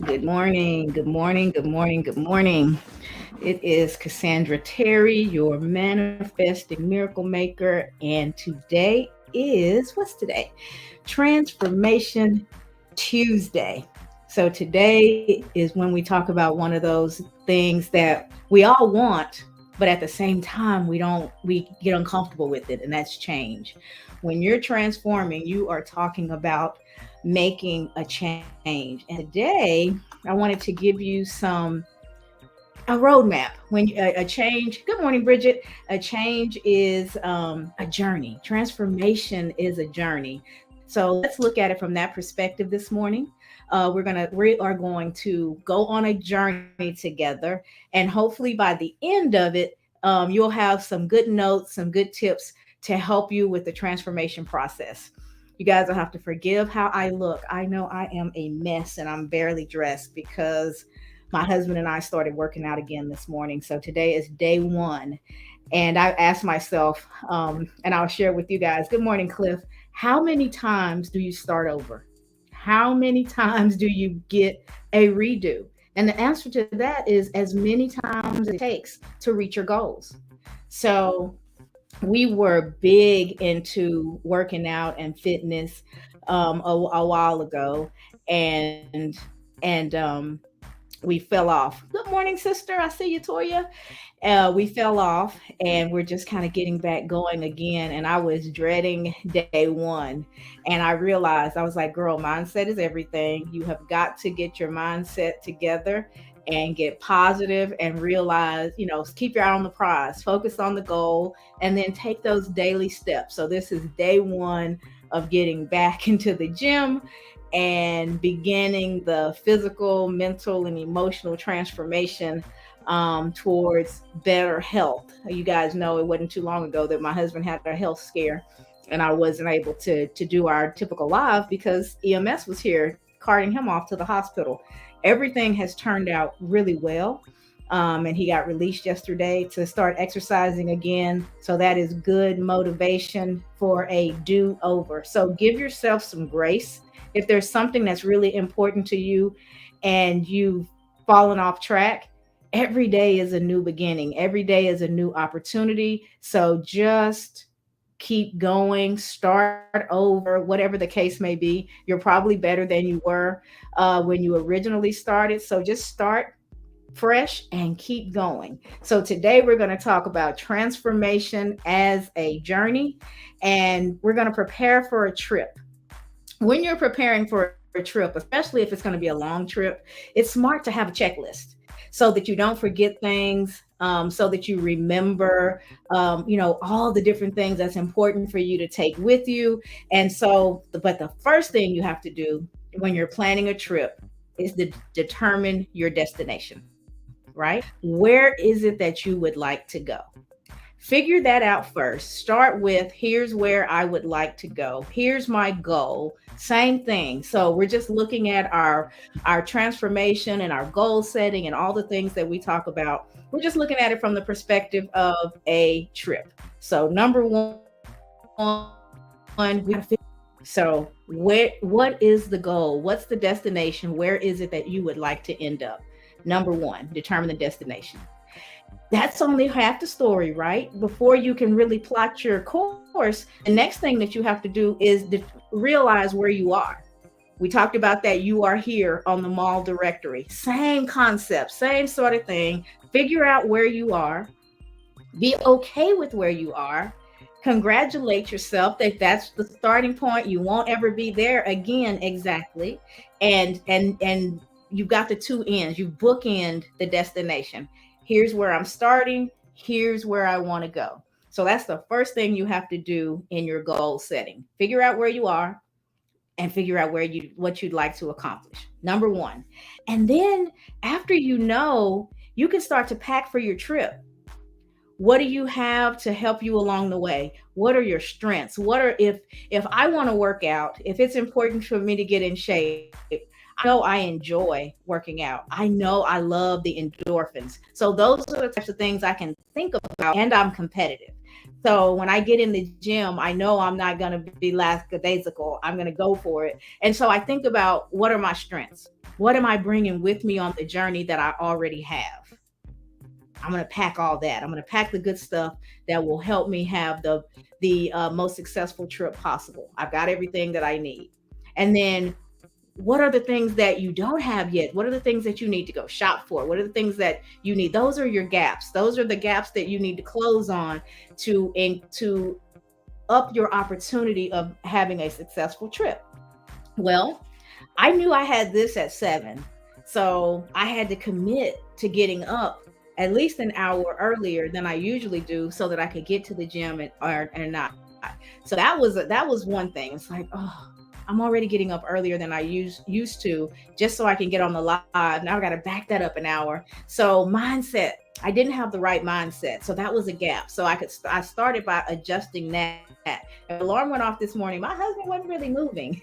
Good morning, good morning, good morning, good morning. It is Cassandra Terry, your manifesting miracle maker, and today is what's today? Transformation Tuesday. So today is when we talk about one of those things that we all want, but at the same time we get uncomfortable with it, and that's change. When you're transforming, you are talking about making a change. And today I wanted to give you a roadmap when a change. Good morning, Bridget. A change is a journey. Transformation is a journey. So let's look at it from that perspective this morning. We are going to go on a journey together, and hopefully by the end of it, you'll have some good notes, some good tips to help you with the transformation process. You guys will have to forgive how I look. I know I am a mess and I'm barely dressed because my husband and I started working out again this morning. So today is day one. And I asked myself, and I'll share with you guys, good morning, Cliff. How many times do you start over? How many times do you get a redo? And the answer to that is as many times as it takes to reach your goals. So we were big into working out and fitness a while ago, and and we fell off. Good morning, sister. I see you, Toya. We fell off, and we're just kind of getting back going again. And I was dreading day one, and I realized I was like, "Girl, mindset is everything. You have got to get your mindset together." And get positive and realize, keep your eye on the prize, focus on the goal, and then take those daily steps. So, this is day one of getting back into the gym and beginning the physical, mental, and emotional transformation towards better health. You guys know it wasn't too long ago that my husband had a health scare, and I wasn't able to do our typical live because EMS was here carting him off to the hospital. Everything has turned out really well. And he got released yesterday to start exercising again. So that is good motivation for a do over. So give yourself some grace. If there's something that's really important to you and you've fallen off track, every day is a new beginning, every day is a new opportunity. So just keep going, start over, whatever the case may be. You're probably better than you were when you originally started. So just start fresh and keep going. So today we're going to talk about transformation as a journey, and we're going to prepare for a trip. When you're preparing for a trip, especially if it's going to be a long trip, it's smart to have a checklist so that you don't forget things, so that you remember, all the different things that's important for you to take with you. And so, but the first thing you have to do when you're planning a trip is to determine your destination, right? Where is it that you would like to go? Figure that out first. Start with here's where I would like to go. Here's my goal. Same thing. So we're just looking at our transformation and our goal setting and all the things that we talk about. We're just looking at it from the perspective of a trip. So number one, we gotta figure. So what is the goal? What's the destination? Where is it that you would like to end up? Number one, determine the destination. That's only half the story, right? Before you can really plot your course, the next thing that you have to do is realize where you are. We talked about that. You are here on the mall directory. Same concept, same sort of thing. Figure out where you are. Be okay with where you are. Congratulate yourself that that's the starting point. You won't ever be there again exactly. And you've got the two ends. You bookend the destination. Here's where I'm starting. Here's where I want to go. So that's the first thing you have to do in your goal setting. Figure out where you are and figure out what you'd like to accomplish. Number one. And then after you can start to pack for your trip. What do you have to help you along the way? What are your strengths? What are if I want to work out, if it's important for me to get in shape, I know I enjoy working out. I know I love the endorphins. So those are the types of things I can think about, and I'm competitive. So when I get in the gym, I know I'm not going to be lackadaisical. I'm going to go for it. And so I think about what are my strengths? What am I bringing with me on the journey that I already have? I'm going to pack all that. I'm going to pack the good stuff that will help me have the most successful trip possible. I've got everything that I need. And then what are the things that you don't have yet? What are the things that you need to go shop for? What are the things that you need? Those are your gaps. Those are the gaps that you need to close on to up your opportunity of having a successful trip. Well, I knew I had this at 7. So I had to commit to getting up at least an hour earlier than I usually do so that I could get to the gym and not. So that was one thing. It's like, oh, I'm already getting up earlier than I used to just so I can get on the live. Now I got to back that up an hour. So mindset, I didn't have the right mindset. So that was a gap. So I started by adjusting that. And the alarm went off this morning. My husband wasn't really moving.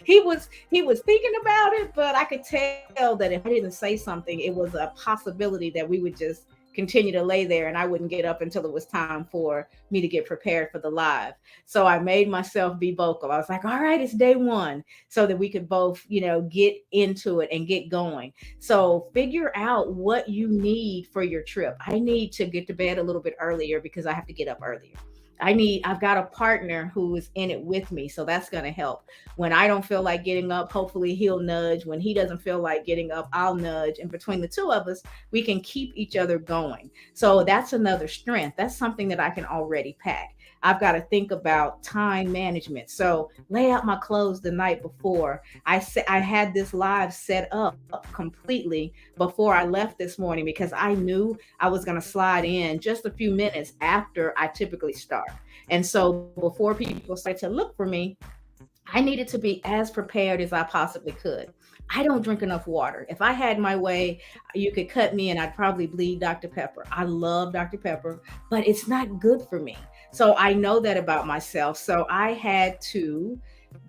He was thinking about it, but I could tell that if I didn't say something, it was a possibility that we would just continue to lay there and I wouldn't get up until it was time for me to get prepared for the live. So I made myself be vocal. I was like, all right, it's day 1, so that we could both, get into it and get going. So figure out what you need for your trip. I need to get to bed a little bit earlier because I have to get up earlier. I've got a partner who is in it with me, so that's going to help. When I don't feel like getting up, hopefully he'll nudge. When he doesn't feel like getting up, I'll nudge. And between the two of us, we can keep each other going. So that's another strength. That's something that I can already pack. I've got to think about time management. So lay out my clothes the night before. I had this live set up completely before I left this morning because I knew I was going to slide in just a few minutes after I typically start. And so before people started to look for me, I needed to be as prepared as I possibly could. I don't drink enough water. If I had my way, you could cut me and I'd probably bleed Dr. Pepper. I love Dr. Pepper, but it's not good for me. So I know that about myself. So I had to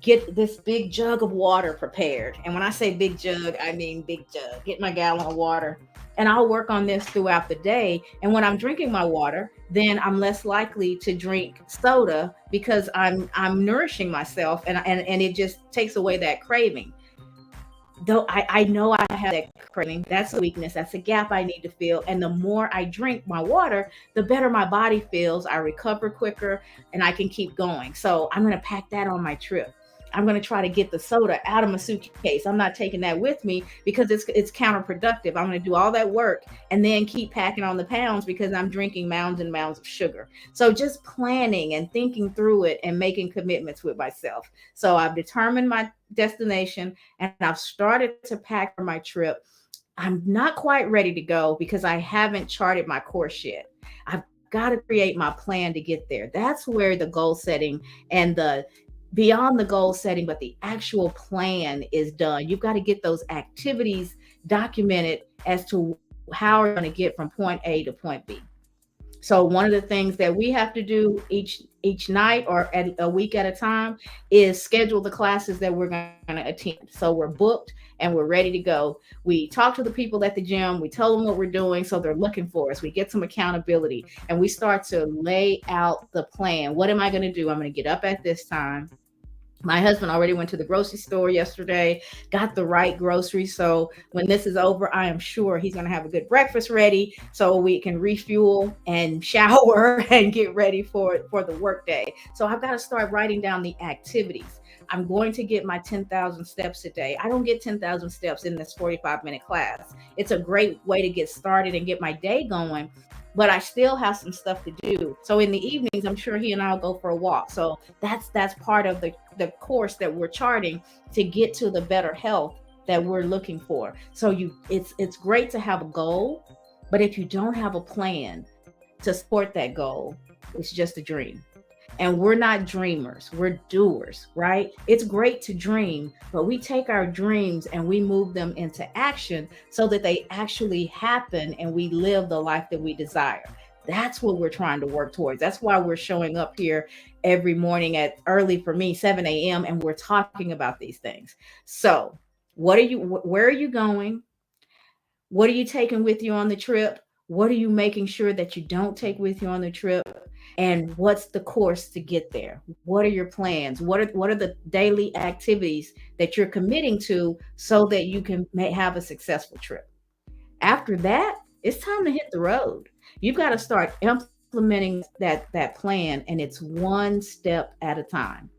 get this big jug of water prepared. And when I say big jug, I mean big jug. Get my gallon of water. And I'll work on this throughout the day. And when I'm drinking my water, then I'm less likely to drink soda because I'm nourishing myself and it just takes away that craving. Though I know I have that craving, that's a weakness, that's a gap I need to fill. And the more I drink my water, the better my body feels. I recover quicker and I can keep going. So I'm going to pack that on my trip. I'm going to try to get the soda out of my suitcase. I'm not taking that with me because it's counterproductive. I'm going to do all that work and then keep packing on the pounds because I'm drinking mounds and mounds of sugar. So just planning and thinking through it and making commitments with myself. So I've determined my destination and I've started to pack for my trip. I'm not quite ready to go because I haven't charted my course yet. I've got to create my plan to get there. That's where the goal setting and the beyond the goal setting, but the actual plan is done. You've got to get those activities documented as to how we're going to get from point A to point B. So one of the things that we have to do each night or at a week at a time is schedule the classes that we're going to attend. So we're booked and we're ready to go. We talk to the people at the gym. We tell them what we're doing, so they're looking for us. We get some accountability and we start to lay out the plan. What am I going to do? I'm going to get up at this time. My husband already went to the grocery store yesterday, got the right groceries. So when this is over, I am sure he's going to have a good breakfast ready so we can refuel and shower and get ready for the workday. So I've got to start writing down the activities. I'm going to get my 10,000 steps a day. I don't get 10,000 steps in this 45-minute class. It's a great way to get started and get my day going, but I still have some stuff to do. So in the evenings, I'm sure he and I'll go for a walk. So that's part of the course that we're charting to get to the better health that we're looking for. So it's great to have a goal, but if you don't have a plan to support that goal, it's just a dream. And we're not dreamers, we're doers, right? It's great to dream, but we take our dreams and we move them into action so that they actually happen and we live the life that we desire. That's what we're trying to work towards. That's why we're showing up here every morning at early for me, 7 a.m. and we're talking about these things. So, where are you going? What are you taking with you on the trip? What are you making sure that you don't take with you on the trip? And what's the course to get there? What are your plans? What are the daily activities that you're committing to so that you can have a successful trip? After that, it's time to hit the road. You've got to start implementing that plan, and it's one step at a time.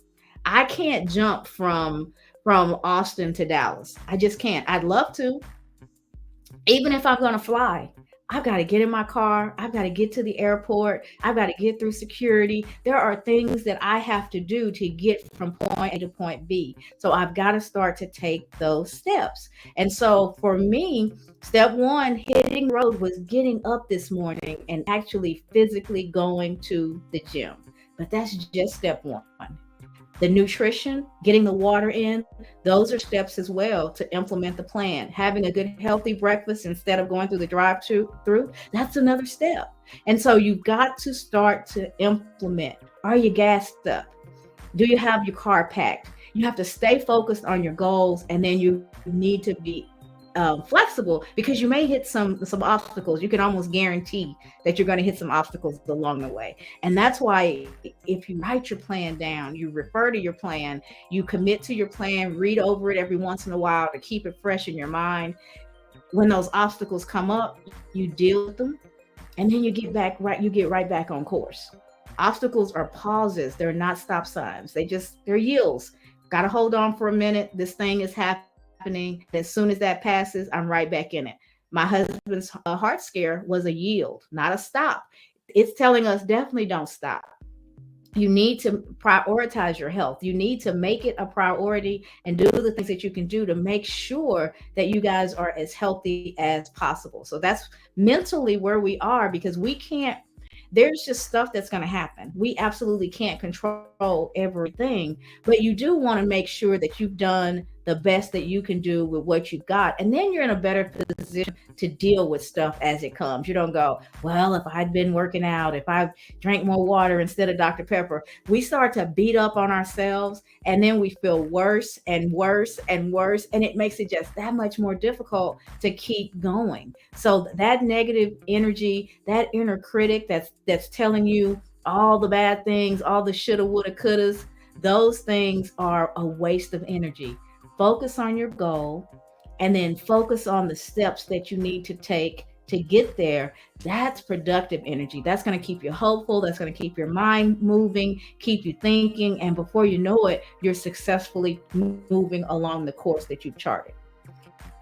I can't jump from Austin to Dallas. I just can't. I'd love to, even if I'm going to fly. I've got to get in my car. I've got to get to the airport. I've got to get through security. There are things that I have to do to get from point A to point B. So I've got to start to take those steps. And so for me, step one, hitting the road, was getting up this morning and actually physically going to the gym. But that's just step one. The nutrition, getting the water in, those are steps as well to implement the plan. Having a good, healthy breakfast instead of going through the drive-through, that's another step. And so you've got to start to implement. Are you gassed up? Do you have your car packed? You have to stay focused on your goals, and then you need to be flexible, because you may hit some obstacles. You can almost guarantee that you're going to hit some obstacles along the way. And that's why if you write your plan down, you refer to your plan, you commit to your plan, read over it every once in a while to keep it fresh in your mind. When those obstacles come up, you deal with them, and then you get right back on course. Obstacles are pauses. They're not stop signs. They're yields. Got to hold on for a minute. This thing is happening. As soon as that passes, I'm right back in it. My husband's heart scare was a yield, not a stop. It's telling us definitely don't stop. You need to prioritize your health. You need to make it a priority and do the things that you can do to make sure that you guys are as healthy as possible. So that's mentally where we are, because there's just stuff that's going to happen. We absolutely can't control everything, but you do want to make sure that you've done the best that you can do with what you've got. And then you're in a better position to deal with stuff as it comes. You don't go, well, if I'd been working out, if I drank more water instead of Dr. Pepper. We start to beat up on ourselves, and then we feel worse and worse and worse. And it makes it just that much more difficult to keep going. So that negative energy, that inner critic that's telling you all the bad things, all the shoulda, woulda, couldas, those things are a waste of energy. Focus on your goal, and then focus on the steps that you need to take to get there. That's productive energy. That's going to keep you hopeful. That's going to keep your mind moving, keep you thinking. And before you know it, you're successfully moving along the course that you've charted.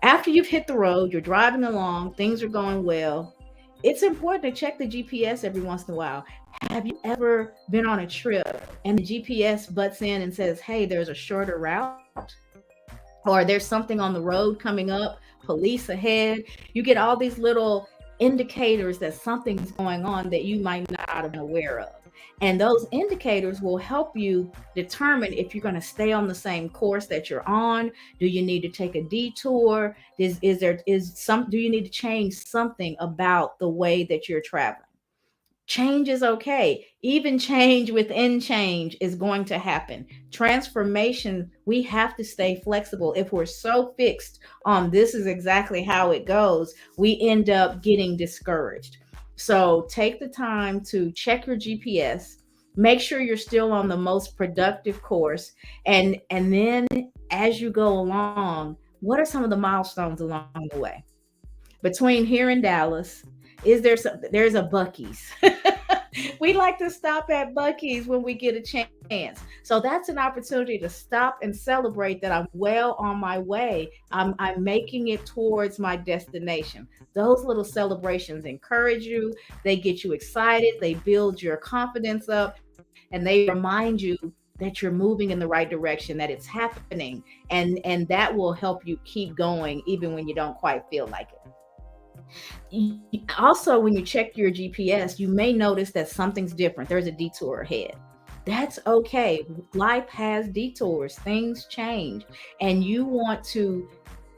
After you've hit the road, you're driving along, things are going well. It's important to check the GPS every once in a while. Have you ever been on a trip and the GPS butts in and says, hey, there's a shorter route? Or there's something on the road coming up, police ahead. You get all these little indicators that something's going on that you might not have been aware of. And those indicators will help you determine if you're going to stay on the same course that you're on. Do you need to take a detour? Do you need to change something about the way that you're traveling? Change is okay. Even change within change is going to happen. Transformation, we have to stay flexible. If we're so fixed on this is exactly how it goes, we end up getting discouraged. So take the time to check your GPS, make sure you're still on the most productive course, and then as you go along, what are some of the milestones along the way? Between here and Dallas, there's a Buc-ee's. We like to stop at Buc-ee's when we get a chance. So that's an opportunity to stop and celebrate that I'm well on my way. I'm making it towards my destination. Those little celebrations encourage you. They get you excited. They build your confidence up, and they remind you that you're moving in the right direction, that it's happening. And that will help you keep going even when you don't quite feel like it. Also, when you check your GPS, you may notice that something's different. There's a detour ahead. That's okay. Life has detours, things change, and you want to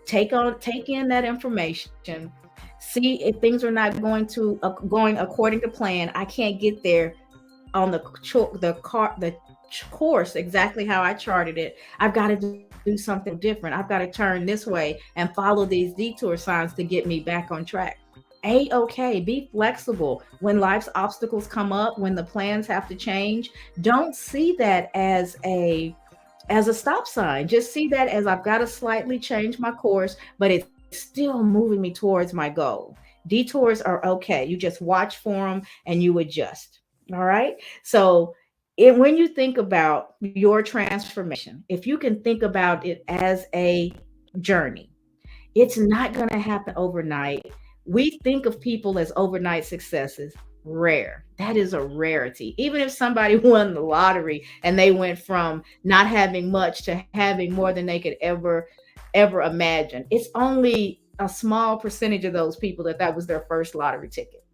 take in that information, see if things are not going according to plan. I can't get there on the course exactly how I charted it. I've got to do something different. I've got to turn this way and follow these detour signs to get me back on track. A-okay. Be flexible when life's obstacles come up, when the plans have to change. Don't see that as a stop sign. Just see that as I've got to slightly change my course, but it's still moving me towards my goal. Detours are okay. You just watch for them and you adjust. All right. So when you think about your transformation, if you can think about it as a journey, it's not going to happen overnight. We think of people as overnight successes. Rare. That is a rarity. Even if somebody won the lottery and they went from not having much to having more than they could ever imagine, it's only a small percentage of those people that was their first lottery ticket.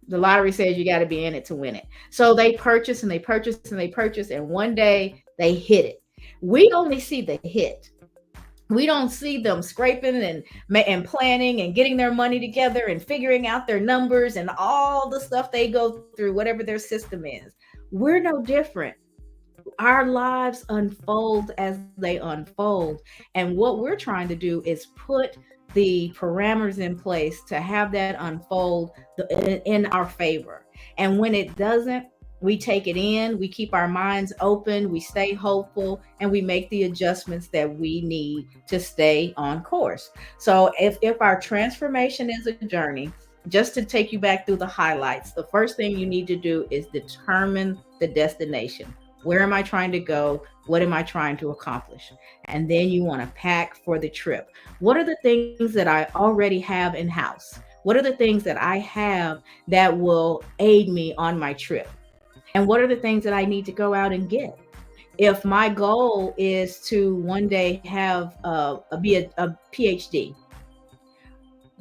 The lottery says you got to be in it to win it. So they purchase and they purchase and they purchase, and one day they hit it. We only see the hit. We don't see them scraping and planning and getting their money together and figuring out their numbers and all the stuff they go through, whatever their system is. We're no different. Our lives unfold as they unfold, and what we're trying to do is put the parameters in place to have that unfold in our favor. And when it doesn't, we take it in, we keep our minds open, we stay hopeful, and we make the adjustments that we need to stay on course. So if our transformation is a journey, just to take you back through the highlights, the first thing you need to do is determine the destination. Where am I trying to go? What am I trying to accomplish? And then you want to pack for the trip. What are the things that I already have in house? What are the things that I have that will aid me on my trip? And what are the things that I need to go out and get? If my goal is to one day have a PhD,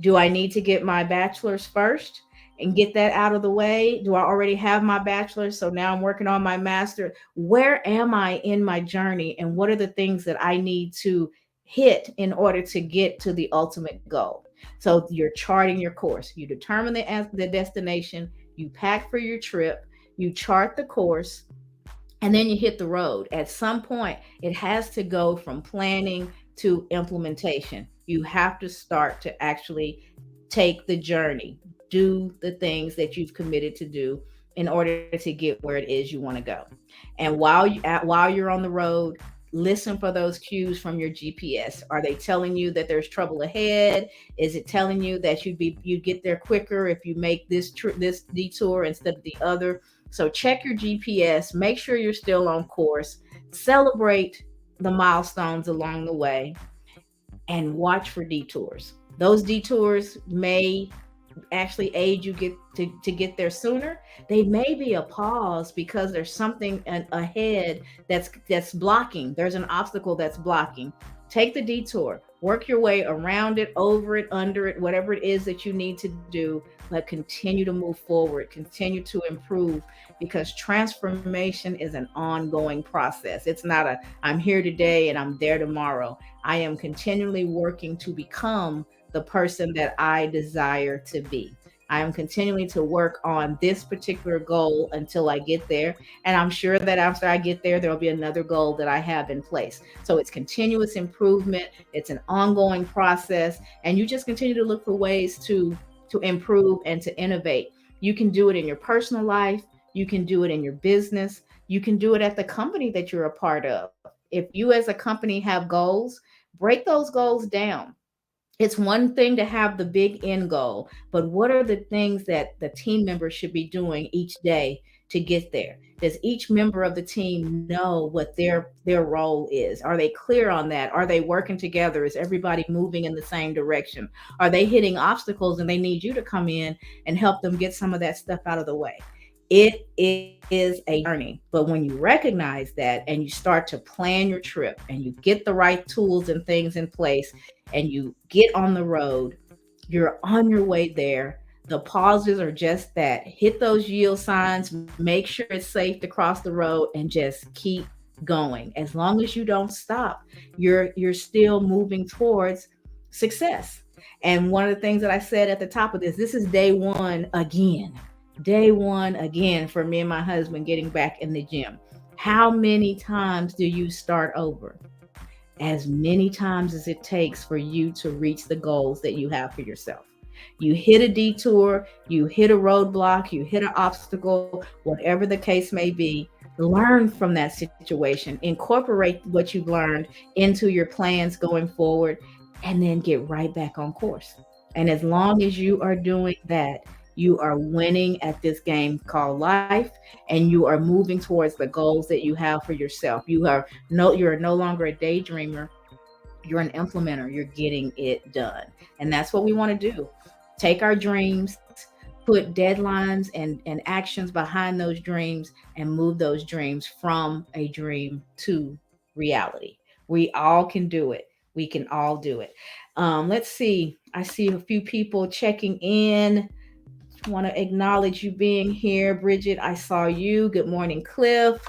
do I need to get my bachelor's first and get that out of the way? Do I already have my bachelor's? So now I'm working on my master. Where am I in my journey? And what are the things that I need to hit in order to get to the ultimate goal? So you're charting your course. You determine the destination, you pack for your trip, you chart the course, and then you hit the road. At some point, it has to go from planning to implementation. You have to start to actually take the journey, do the things that you've committed to do in order to get where it is you want to go. And while you're on the road, listen for those cues from your GPS. Are they telling you that there's trouble ahead? Is it telling you that you get there quicker if you make this detour instead of the other? So check your GPS, make sure you're still on course, celebrate the milestones along the way, and watch for detours. Those detours may actually aid you to get there sooner. They may be a pause because there's something ahead that's blocking. There's an obstacle that's blocking. Take the detour, work your way around it, over it, under it, whatever it is that you need to do, but continue to move forward, continue to improve, because transformation is an ongoing process. It's not I'm here today and I'm there tomorrow. I am continually working to become the person that I desire to be. I am continuing to work on this particular goal until I get there. And I'm sure that after I get there, there'll be another goal that I have in place. So it's continuous improvement. It's an ongoing process. And you just continue to look for ways to improve and to innovate. You can do it in your personal life. You can do it in your business. You can do it at the company that you're a part of. If you as a company have goals, break those goals down. It's one thing to have the big end goal, but what are the things that the team members should be doing each day to get there? Does each member of the team know what their role is? Are they clear on that? Are they working together? Is everybody moving in the same direction? Are they hitting obstacles and they need you to come in and help them get some of that stuff out of the way? It is a journey, but when you recognize that and you start to plan your trip and you get the right tools and things in place and you get on the road, you're on your way there. The pauses are just that. Hit those yield signs, make sure it's safe to cross the road, and just keep going. As long as you don't stop, you're still moving towards success. And one of the things that I said at the top of this is day one again. Day one again for me and my husband getting back in the gym. How many times do you start over? As many times as it takes for you to reach the goals that you have for yourself. You hit a detour, you hit a roadblock, you hit an obstacle, whatever the case may be. Learn from that situation, incorporate what you've learned into your plans going forward, and then get right back on course. And as long as you are doing that, you are winning at this game called life, and you are moving towards the goals that you have for yourself. You're no longer a daydreamer, you're an implementer, you're getting it done. And that's what we want to do. Take our dreams, put deadlines and actions behind those dreams, and move those dreams from a dream to reality. We all can do it. We can all do it. Let's see. I see a few people checking in. Want to acknowledge you being here. Bridget, I saw you. Good morning, Cliff.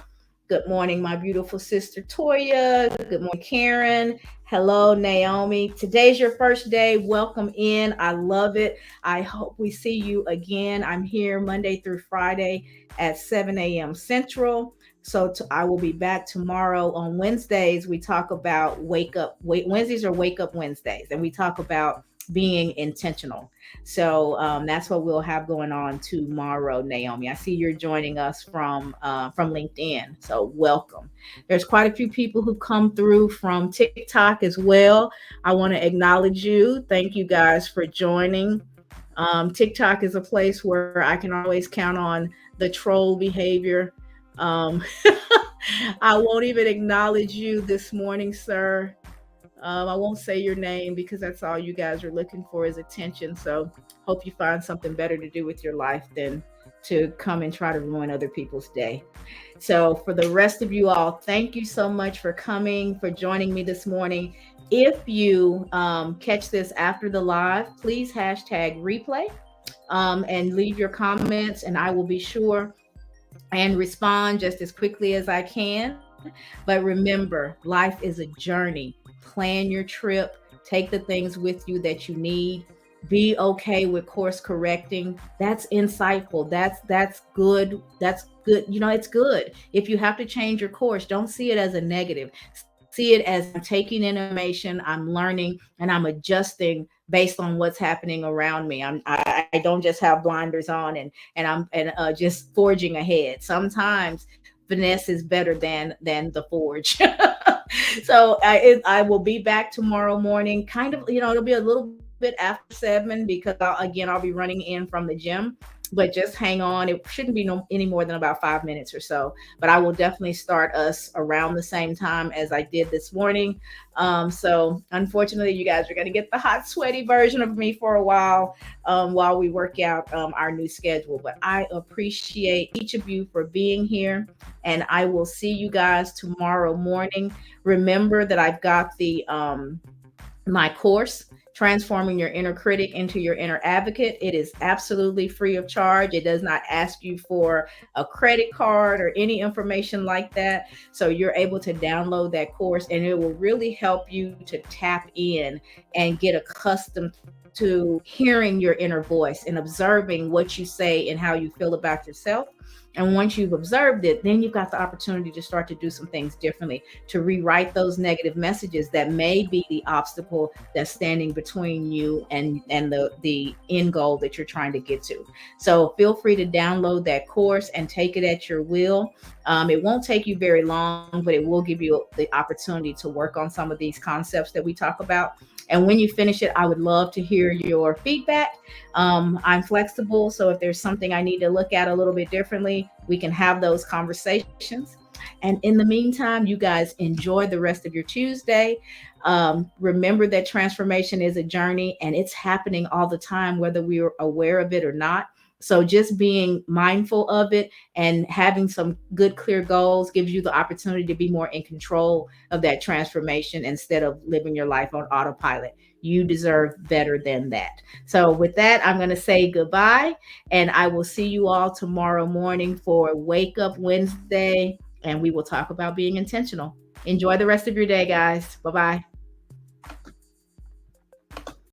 Good morning, my beautiful sister Toya. Good morning, Karen. Hello, Naomi. Today's your first day. Welcome in. I love it. I hope we see you again. I'm here Monday through Friday at 7 a.m. Central. So I will be back tomorrow. On Wednesdays, we talk about Wednesdays are wake up Wednesdays, and we talk about being intentional. So that's what we'll have going on tomorrow, Naomi. I see you're joining us from LinkedIn. So welcome. There's quite a few people who come through from TikTok as well. I want to acknowledge you. Thank you guys for joining. TikTok is a place where I can always count on the troll behavior. I won't even acknowledge you this morning, sir. I won't say your name because that's all you guys are looking for is attention. So hope you find something better to do with your life than to come and try to ruin other people's day. So for the rest of you all, thank you so much for coming, for joining me this morning. If you catch this after the live, please hashtag replay and leave your comments, and I will be sure and respond just as quickly as I can. But remember, life is a journey. Plan your trip, take the things with you that you need, be okay with course correcting. That's insightful. That's good. That's good. It's good. If you have to change your course, don't see it as a negative. See it as I'm taking information, I'm learning, and I'm adjusting based on what's happening around me. I don't just have blinders on and I'm just forging ahead. Sometimes finesse is better than the forge. So I will be back tomorrow morning. Kind of, it'll be a little bit after 7 because I'll be running in from the gym. But just hang on. It shouldn't be any more than about 5 minutes or so. But I will definitely start us around the same time as I did this morning. So unfortunately, you guys are going to get the hot, sweaty version of me for a while we work out our new schedule. But I appreciate each of you for being here. And I will see you guys tomorrow morning. Remember that I've got the my course, Transforming Your Inner Critic into Your Inner Advocate. It is absolutely free of charge. It does not ask you for a credit card or any information like that. So you're able to download that course, and it will really help you to tap in and get accustomed to hearing your inner voice and observing what you say and how you feel about yourself. And once you've observed it, then you've got the opportunity to start to do some things differently, to rewrite those negative messages that may be the obstacle that's standing between you and the end goal that you're trying to get to. So feel free to download that course and take it at your will. It won't take you very long, but it will give you the opportunity to work on some of these concepts that we talk about. And when you finish it, I would love to hear your feedback. I'm flexible, so if there's something I need to look at a little bit differently, we can have those conversations. And in the meantime, you guys enjoy the rest of your Tuesday. Remember that transformation is a journey, and it's happening all the time, whether we are aware of it or not. So just being mindful of it and having some good, clear goals gives you the opportunity to be more in control of that transformation instead of living your life on autopilot. You deserve better than that. So with that, I'm going to say goodbye, and I will see you all tomorrow morning for Wake Up Wednesday, and we will talk about being intentional. Enjoy the rest of your day, guys. Bye-bye.